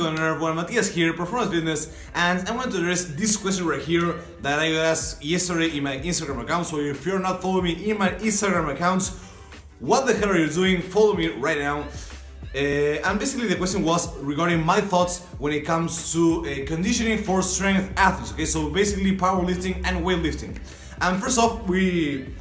going on, everyone? Matthias here, Performance Fitness, and I want to address this question right here that I got asked yesterday in my Instagram account. So if you're not following me in my Instagram account, what the hell are you doing? Follow me right now. And basically the question was regarding my thoughts when it comes to conditioning for strength athletes. Okay, so basically powerlifting and weightlifting. And first off, we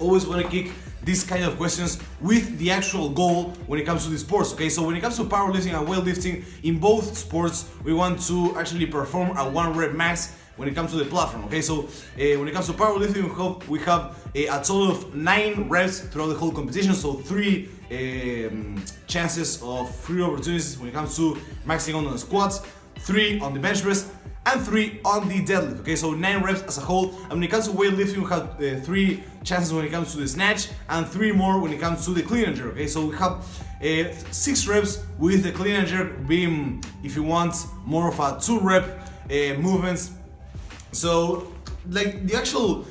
always want to kick these kind of questions with the actual goal when it comes to the sports. Okay, so when it comes to powerlifting and weightlifting, in both sports we want to actually perform a 1 rep max when it comes to the platform. Okay, so when it comes to powerlifting, we have a total of 9 reps throughout the whole competition, so 3 chances of free opportunities when it comes to maxing on the squats, 3 on the bench press, and 3 on the deadlift. Okay, so 9 reps as a whole. And when it comes to weightlifting, we have 3 chances when it comes to the snatch and 3 more when it comes to the clean and jerk. Okay, so we have 6 reps with the clean and jerk being, if you want, more of a 2 rep movements. So like the actual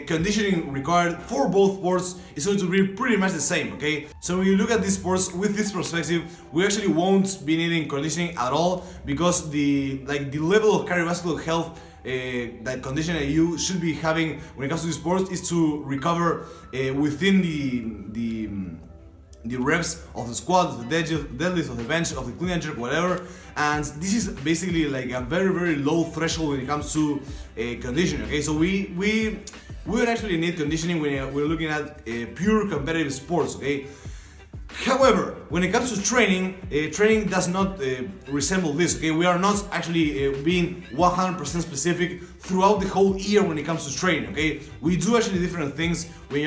conditioning required for both sports is going to be pretty much the same. Okay, so when you look at these sports with this perspective, we actually won't be needing conditioning at all, because the level of cardiovascular health that conditioning you should be having when it comes to the sports is to recover within the reps of the squat, of the deadlift, of the bench, of the clean and jerk, whatever. And this is basically like a very low threshold when it comes to conditioning. Okay, so we would actually need conditioning when we're looking at pure competitive sports. Okay, however, when it comes to training, training does not resemble this. Okay, we are not actually being 100% specific throughout the whole year when it comes to training. Okay, we do actually different things. When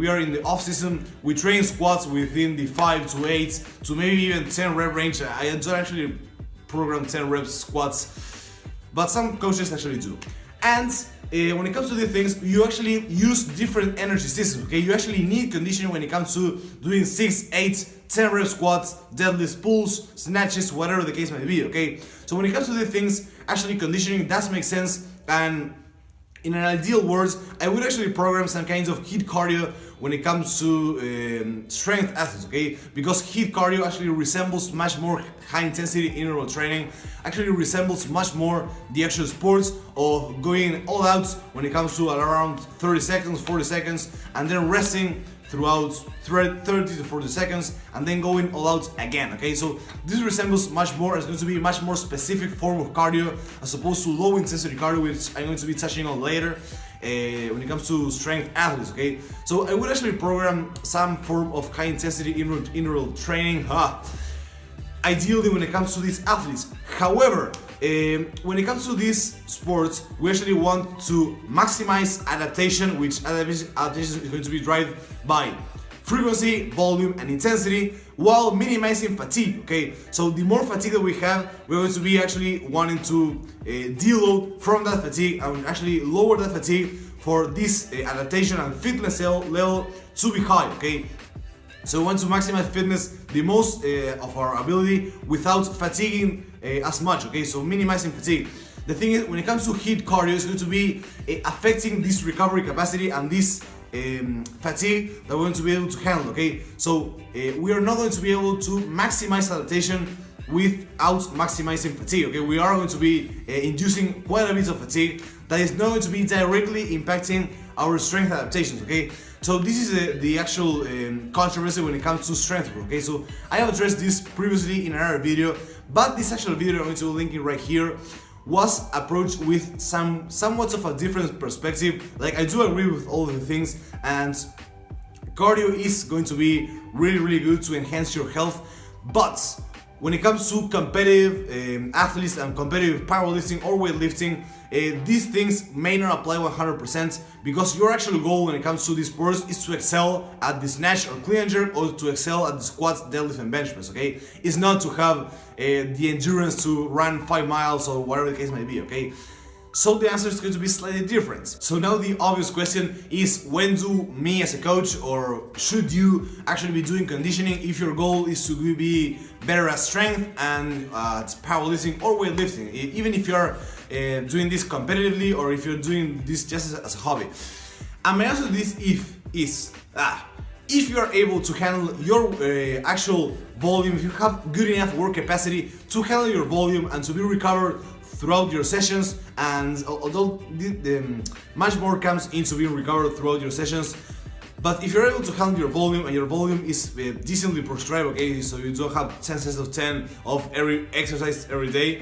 we are in the off season, we train squats within the 5 to 8 to maybe even 10 rep range. I don't actually program 10 reps squats, but some coaches actually do. And when it comes to these things, you actually use different energy systems. Okay, you actually need conditioning when it comes to doing 6, 8, 10 rep squats, deadlifts, pulls, snatches, whatever the case may be. Okay, so when it comes to these things, actually conditioning does make sense. And in an ideal world, I would actually program some kinds of HIIT cardio when it comes to strength athletes, okay? Because HIIT cardio actually resembles much more high intensity interval training, actually resembles much more the actual sports of going all out when it comes to around 30 seconds, 40 seconds, and then resting throughout 30 to 40 seconds, and then going all out again. Okay, so this resembles much more. It's going to be a much more specific form of cardio as opposed to low intensity cardio, which I'm going to be touching on later when it comes to strength athletes. Okay, so I would actually program some form of high intensity interval training, ideally when it comes to these athletes. However, when it comes to these sports, we actually want to maximize adaptation, which adaptation is going to be driven by frequency, volume, and intensity, while minimizing fatigue. Okay, so the more fatigue that we have, we're going to be actually wanting to deload from that fatigue and actually lower that fatigue for this adaptation and fitness level to be high. Okay, so we want to maximize fitness the most of our ability without fatiguing as much. Okay, so minimizing fatigue. The thing is, when it comes to HIIT cardio, it's going to be affecting this recovery capacity and this fatigue that we're going to be able to handle. Okay, so we are not going to be able to maximize adaptation without maximizing fatigue. Okay, we are going to be inducing quite a bit of fatigue that is not going to be directly impacting our strength adaptations. Okay, so this is the actual controversy when it comes to strength work. Okay, so I have addressed this previously in another video, but this actual video I'm going to link it right here was approached with somewhat of a different perspective. Like, I do agree with all of the things, and cardio is going to be really good to enhance your health, but when it comes to competitive athletes and competitive powerlifting or weightlifting, these things may not apply 100%, because your actual goal when it comes to these sports is to excel at the snatch or clean and jerk, or to excel at the squats, deadlift, and bench press. Okay, it's not to have the endurance to run 5 miles or whatever the case may be. Okay, so the answer is going to be slightly different. So now the obvious question is, when do me as a coach, or should you actually be doing conditioning if your goal is to be better at strength and at powerlifting or weightlifting, even if you're doing this competitively or if you're doing this just as a hobby? And my answer to this is if you are able to handle your actual volume, if you have good enough work capacity to handle your volume and to be recovered throughout your sessions, and although much more comes into being recovered throughout your sessions, but if you're able to handle your volume and your volume is decently prescribed, okay, so you don't have 10 sets of 10 of every exercise every day,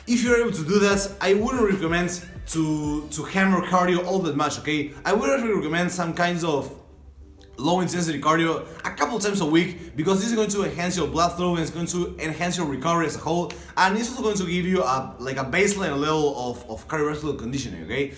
if you're able to do that, I wouldn't recommend to hammer cardio all that much, okay? I would actually recommend some kinds of low intensity cardio a couple times a week, because this is going to enhance your blood flow and it's going to enhance your recovery as a whole, and it's also going to give you a baseline level of cardiovascular conditioning, okay?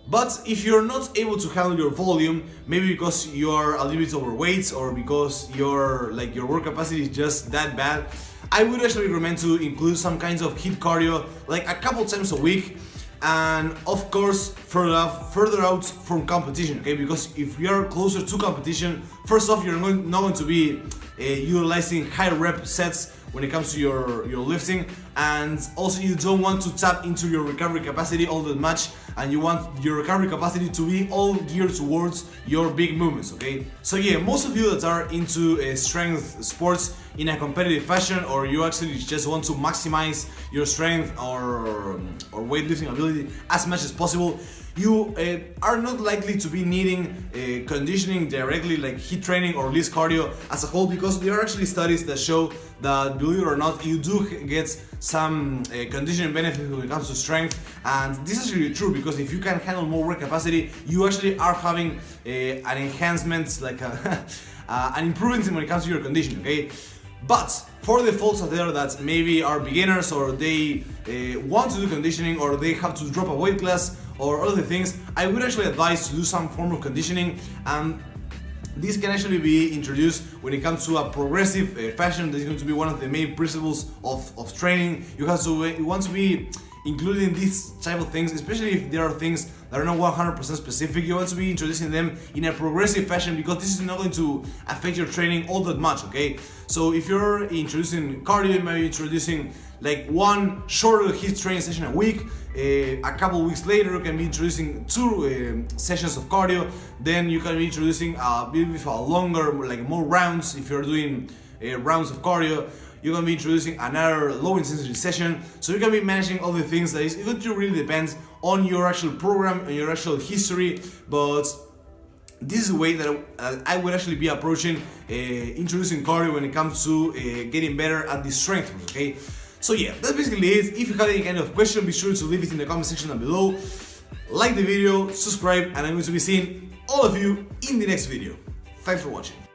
But if you're not able to handle your volume, maybe because you're a little bit overweight or because your work capacity is just that bad, I would actually recommend to include some kinds of HIIT cardio like a couple times a week, and of course further out from competition, okay? Because if you are closer to competition, first off, you're not going to be utilizing high rep sets when it comes to your lifting, and also you don't want to tap into your recovery capacity all that much, and you want your recovery capacity to be all geared towards your big movements, okay? So yeah, most of you that are into strength sports in a competitive fashion, or you actually just want to maximize your strength or weightlifting ability as much as possible, you are not likely to be needing conditioning directly, like HIIT training or least cardio as a whole, because there are actually studies that show that, believe it or not, you do get some conditioning benefits when it comes to strength, and this is really true, because if you can handle more work capacity, you actually are having an enhancement, like an improvement when it comes to your conditioning, okay? But for the folks out there that maybe are beginners, or they want to do conditioning, or they have to drop a weight class or other things, I would actually advise to do some form of conditioning, and this can actually be introduced when it comes to a progressive fashion. That is going to be one of the main principles of training. You want to be including these type of things, especially if there are things that are not 100% specific. You want to be introducing them in a progressive fashion, because this is not going to affect your training all that much, okay? So if you're introducing cardio, you might be introducing like one shorter HIIT training session a week. A couple weeks later, you can be introducing 2 sessions of cardio. Then you can be introducing a bit of a longer, like more rounds. If you're doing rounds of cardio, you're going to be introducing another low intensity session. So you can be managing all the things. That is going to really depend on your actual program and your actual history, but this is the way that I would actually be approaching introducing cardio when it comes to getting better at the strength, okay? So yeah, that's basically it. If you have any kind of question, be sure to leave it in the comment section down below. Like the video, subscribe, and I'm going to be seeing all of you in the next video. Thanks for watching.